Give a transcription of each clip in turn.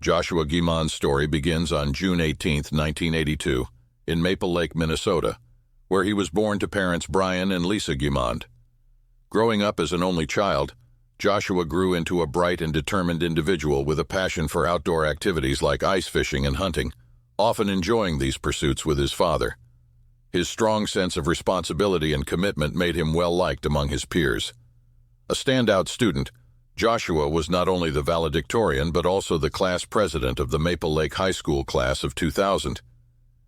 Joshua Guimond's story begins on June 18, 1982, in Maple Lake, Minnesota, where he was born to parents Brian and Lisa Guimond. Growing up as an only child, Joshua grew into a bright and determined individual with a passion for outdoor activities like ice fishing and hunting, often enjoying these pursuits with his father. His strong sense of responsibility and commitment made him well-liked among his peers. A standout student, Joshua was not only the valedictorian but also the class president of the Maple Lake High School class of 2000.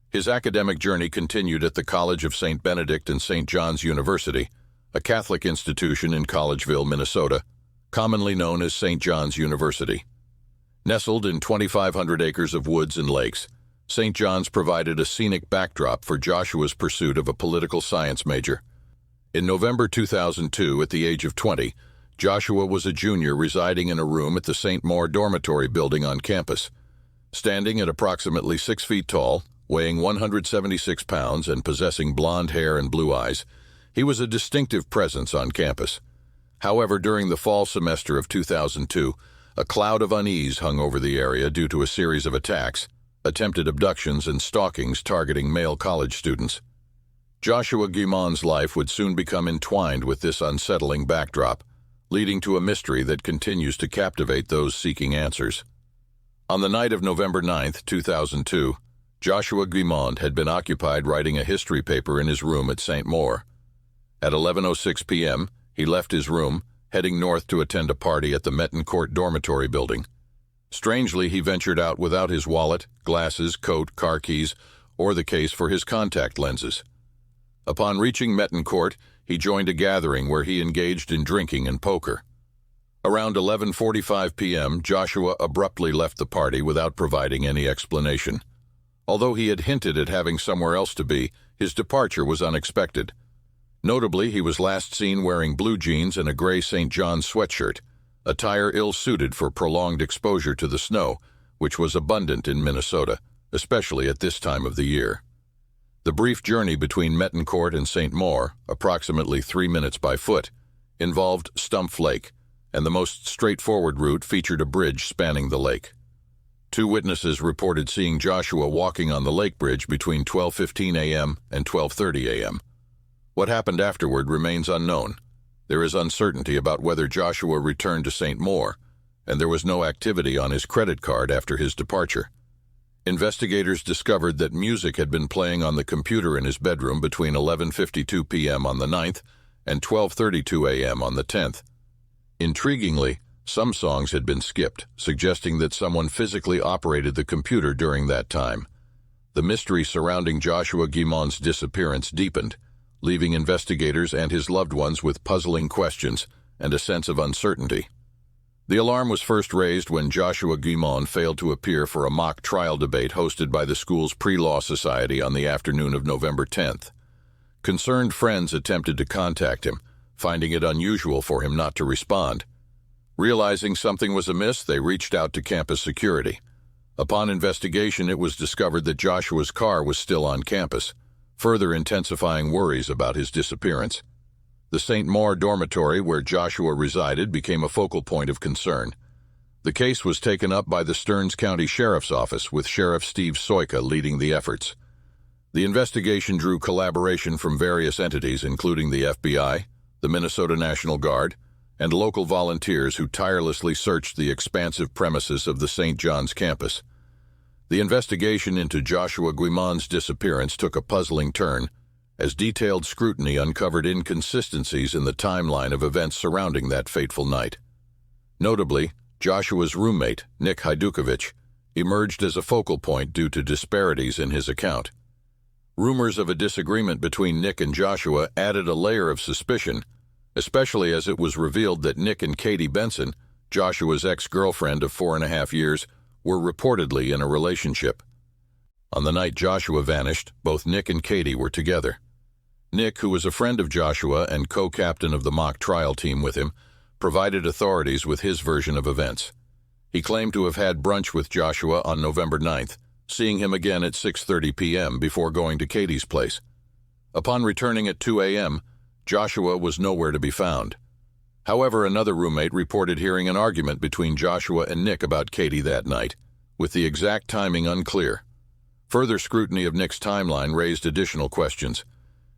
His academic journey continued at the College of St. Benedict and St. John's University, a Catholic institution in Collegeville, Minnesota, commonly known as St. John's University. Nestled in 2,500 acres of woods and lakes, St. John's provided a scenic backdrop for Joshua's pursuit of a political science major. In November 2002, at the age of 20, Joshua was a junior residing in a room at the St. Maur dormitory building on campus. Standing at approximately 6 feet tall, weighing 176 pounds and possessing blonde hair and blue eyes, he was a distinctive presence on campus. However, during the fall semester of 2002, a cloud of unease hung over the area due to a series of attacks, attempted abductions, and stalkings targeting male college students. Joshua Guimond's life would soon become entwined with this unsettling backdrop, leading to a mystery that continues to captivate those seeking answers. On the night of November 9, 2002, Joshua Guimond had been occupied writing a history paper in his room at St. Maur. At 11:06 p.m., he left his room, heading north to attend a party at the Mettencourt dormitory building. Strangely, he ventured out without his wallet, glasses, coat, car keys, or the case for his contact lenses. Upon reaching Mettencourt, he joined a gathering where he engaged in drinking and poker. Around 11:45 p.m., Joshua abruptly left the party without providing any explanation. Although he had hinted at having somewhere else to be, his departure was unexpected. Notably, he was last seen wearing blue jeans and a gray St. John's sweatshirt, attire ill-suited for prolonged exposure to the snow, which was abundant in Minnesota, especially at this time of the year. The brief journey between Mettencourt and St. Maur, approximately 3 minutes by foot, involved Stumpf Lake, and the most straightforward route featured a bridge spanning the lake. 2 witnesses reported seeing Joshua walking on the lake bridge between 12:15 a.m. and 12:30 a.m. What happened afterward remains unknown. There is uncertainty about whether Joshua returned to St. Maur, and there was no activity on his credit card after his departure. Investigators discovered that music had been playing on the computer in his bedroom between 11:52 p.m. on the 9th and 12:32 a.m. on the 10th. Intriguingly, some songs had been skipped, suggesting that someone physically operated the computer during that time. The mystery surrounding Joshua Guimond's disappearance deepened, leaving investigators and his loved ones with puzzling questions and a sense of uncertainty. The alarm was first raised when Joshua Guimond failed to appear for a mock trial debate hosted by the school's pre-law society on the afternoon of November 10th. Concerned friends attempted to contact him, finding it unusual for him not to respond. Realizing something was amiss, they reached out to campus security. Upon investigation, it was discovered that Joshua's car was still on campus, further intensifying worries about his disappearance. The St. Maur dormitory where Joshua resided became a focal point of concern. The case was taken up by the Stearns County Sheriff's Office, with Sheriff Steve Soika leading the efforts. The investigation drew collaboration from various entities, including the FBI, the Minnesota National Guard, and local volunteers who tirelessly searched the expansive premises of the St. John's campus. The investigation into Joshua Guimond's disappearance took a puzzling turn, as detailed scrutiny uncovered inconsistencies in the timeline of events surrounding that fateful night. Notably, Joshua's roommate, Nick Hajdukovic, emerged as a focal point due to disparities in his account. Rumors of a disagreement between Nick and Joshua added a layer of suspicion, especially as it was revealed that Nick and Katie Benson, Joshua's ex-girlfriend of 4.5 years, were reportedly in a relationship. On the night Joshua vanished, both Nick and Katie were together. Nick, who was a friend of Joshua and co-captain of the mock trial team with him, provided authorities with his version of events. He claimed to have had brunch with Joshua on November 9th, seeing him again at 6:30 p.m. before going to Katie's place. Upon returning at 2 a.m., Joshua was nowhere to be found. However, another roommate reported hearing an argument between Joshua and Nick about Katie that night, with the exact timing unclear. Further scrutiny of Nick's timeline raised additional questions.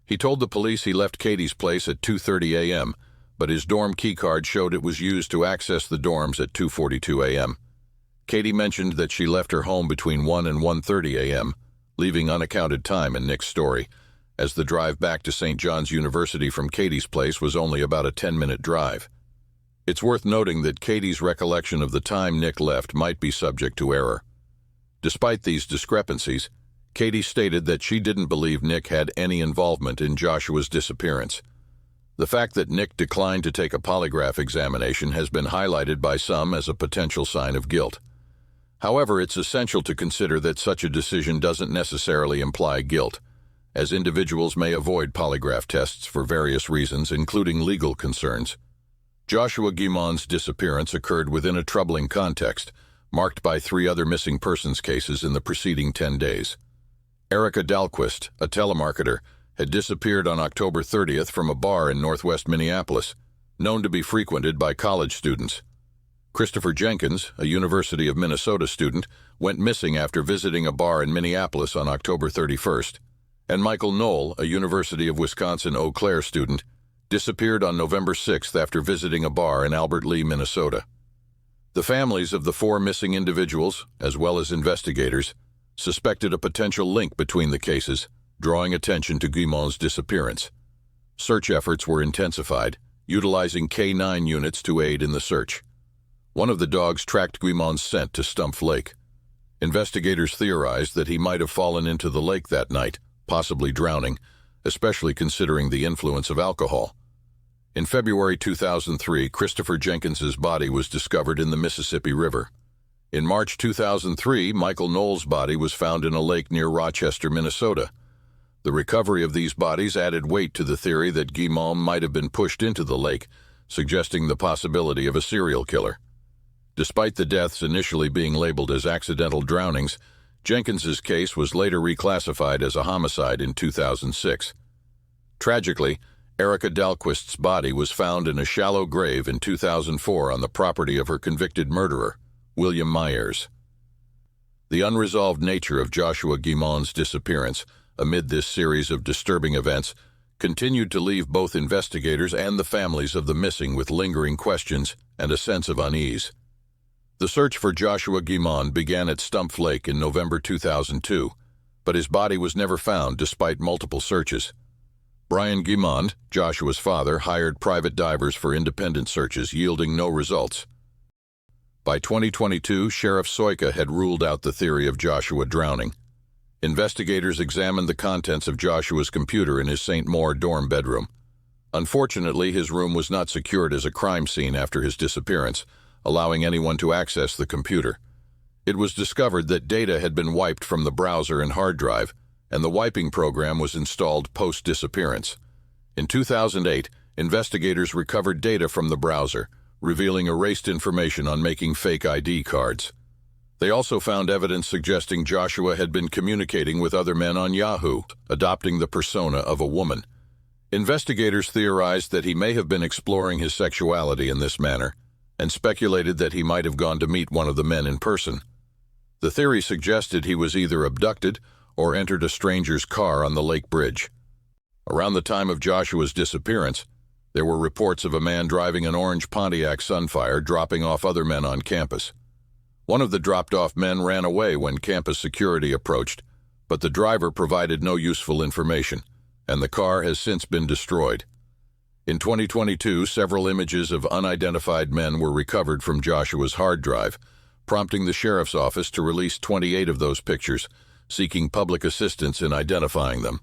He told the police he left Katie's place at 2:30 a.m., but his dorm keycard showed it was used to access the dorms at 2:42 a.m. Katie mentioned that she left her home between 1 and 1:30 a.m., leaving unaccounted time in Nick's story, as the drive back to St. John's University from Katie's place was only about a 10-minute drive. It's worth noting that Katie's recollection of the time Nick left might be subject to error. Despite these discrepancies, Katie stated that she didn't believe Nick had any involvement in Joshua's disappearance. The fact that Nick declined to take a polygraph examination has been highlighted by some as a potential sign of guilt. However, it's essential to consider that such a decision doesn't necessarily imply guilt, as individuals may avoid polygraph tests for various reasons, including legal concerns. Joshua Guimond's disappearance occurred within a troubling context, marked by 3 other missing persons cases in the preceding 10 days. Erica Dahlquist, a telemarketer, had disappeared on October 30th from a bar in northwest Minneapolis, known to be frequented by college students. Christopher Jenkins, a University of Minnesota student, went missing after visiting a bar in Minneapolis on October 31st, and Michael Knoll, a University of Wisconsin-Eau Claire student, disappeared on November 6th after visiting a bar in Albert Lea, Minnesota. The families of the 4 missing individuals, as well as investigators, suspected a potential link between the cases, drawing attention to Guimond's disappearance. Search efforts were intensified, utilizing K9 units to aid in the search. One of the dogs tracked Guimond's scent to Stumpf Lake. Investigators theorized that he might have fallen into the lake that night, possibly drowning, especially considering the influence of alcohol. In February 2003, Christopher Jenkins's body was discovered in the Mississippi River. In March 2003, Michael Knoll's body was found in a lake near Rochester, Minnesota. The recovery of these bodies added weight to the theory that Guimond might have been pushed into the lake, suggesting the possibility of a serial killer. Despite the deaths initially being labeled as accidental drownings, Jenkins's case was later reclassified as a homicide in 2006. Tragically, Erica Dahlquist's body was found in a shallow grave in 2004 on the property of her convicted murderer, William Myers. The unresolved nature of Joshua Guimond's disappearance, amid this series of disturbing events, continued to leave both investigators and the families of the missing with lingering questions and a sense of unease. The search for Joshua Guimond began at Stumpf Lake in November 2002, but his body was never found despite multiple searches. Brian Guimond, Joshua's father, hired private divers for independent searches, yielding no results. By 2022, Sheriff Soika had ruled out the theory of Joshua drowning. Investigators examined the contents of Joshua's computer in his St. Maur dorm bedroom. Unfortunately, his room was not secured as a crime scene after his disappearance, allowing anyone to access the computer. It was discovered that data had been wiped from the browser and hard drive, and the wiping program was installed post-disappearance. In 2008, investigators recovered data from the browser, revealing erased information on making fake ID cards. They also found evidence suggesting Joshua had been communicating with other men on Yahoo, adopting the persona of a woman. Investigators theorized that he may have been exploring his sexuality in this manner, and speculated that he might have gone to meet one of the men in person. The theory suggested he was either abducted or entered a stranger's car on the lake bridge. Around the time of Joshua's disappearance, there were reports of a man driving an orange Pontiac Sunfire dropping off other men on campus. One of the dropped-off men ran away when campus security approached, but the driver provided no useful information, and the car has since been destroyed. In 2022, several images of unidentified men were recovered from Joshua's hard drive, prompting the sheriff's office to release 28 of those pictures, seeking public assistance in identifying them.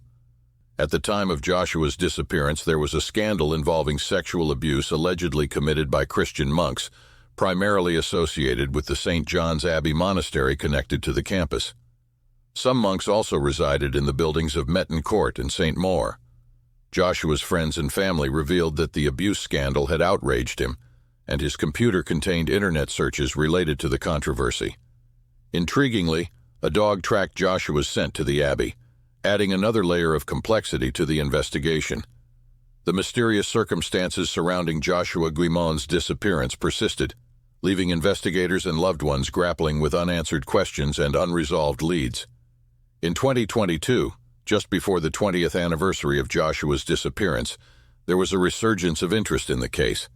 At the time of Joshua's disappearance, there was a scandal involving sexual abuse allegedly committed by Christian monks, primarily associated with the St. John's Abbey Monastery connected to the campus. Some monks also resided in the buildings of Metten Court and St. Maur. Joshua's friends and family revealed that the abuse scandal had outraged him, and his computer contained internet searches related to the controversy. Intriguingly, a dog tracked Joshua's scent to the Abbey, adding another layer of complexity to the investigation. The mysterious circumstances surrounding Joshua Guimond's disappearance persisted, leaving investigators and loved ones grappling with unanswered questions and unresolved leads. In 2022, just before the 20th anniversary of Joshua's disappearance, there was a resurgence of interest in the case.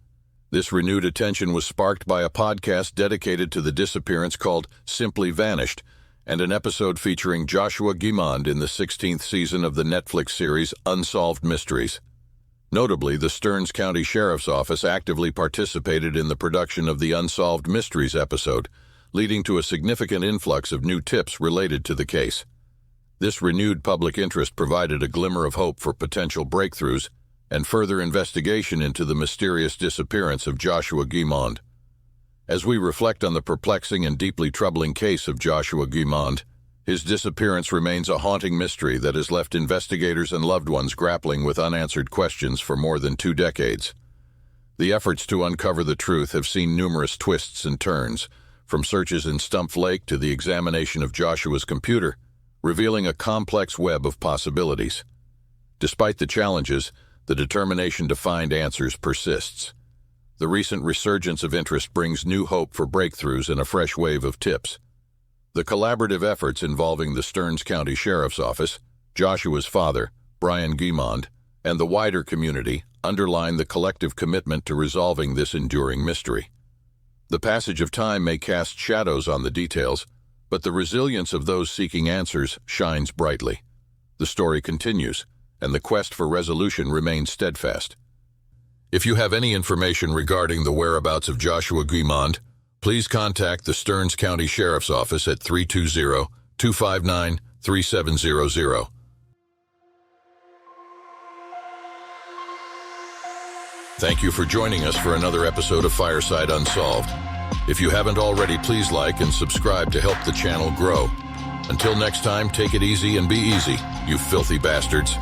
This renewed attention was sparked by a podcast dedicated to the disappearance called Simply Vanished, and an episode featuring Joshua Guimond in the 16th season of the Netflix series Unsolved Mysteries. Notably, the Stearns County Sheriff's Office actively participated in the production of the Unsolved Mysteries episode, leading to a significant influx of new tips related to the case. This renewed public interest provided a glimmer of hope for potential breakthroughs and further investigation into the mysterious disappearance of Joshua Guimond. As we reflect on the perplexing and deeply troubling case of Joshua Guimond, his disappearance remains a haunting mystery that has left investigators and loved ones grappling with unanswered questions for more than 2 decades. The efforts to uncover the truth have seen numerous twists and turns, from searches in Stumpf Lake to the examination of Joshua's computer, revealing a complex web of possibilities. Despite the challenges, the determination to find answers persists. The recent resurgence of interest brings new hope for breakthroughs and a fresh wave of tips. The collaborative efforts involving the Stearns County Sheriff's Office, Joshua's father, Brian Guimond, and the wider community underline the collective commitment to resolving this enduring mystery. The passage of time may cast shadows on the details, but the resilience of those seeking answers shines brightly. The story continues, and the quest for resolution remains steadfast. If you have any information regarding the whereabouts of Joshua Guimond, please contact the Stearns County Sheriff's Office at 320-259-3700. Thank you for joining us for another episode of Fireside Unsolved. If you haven't already, please like and subscribe to help the channel grow. Until next time, take it easy and be easy, you filthy bastards.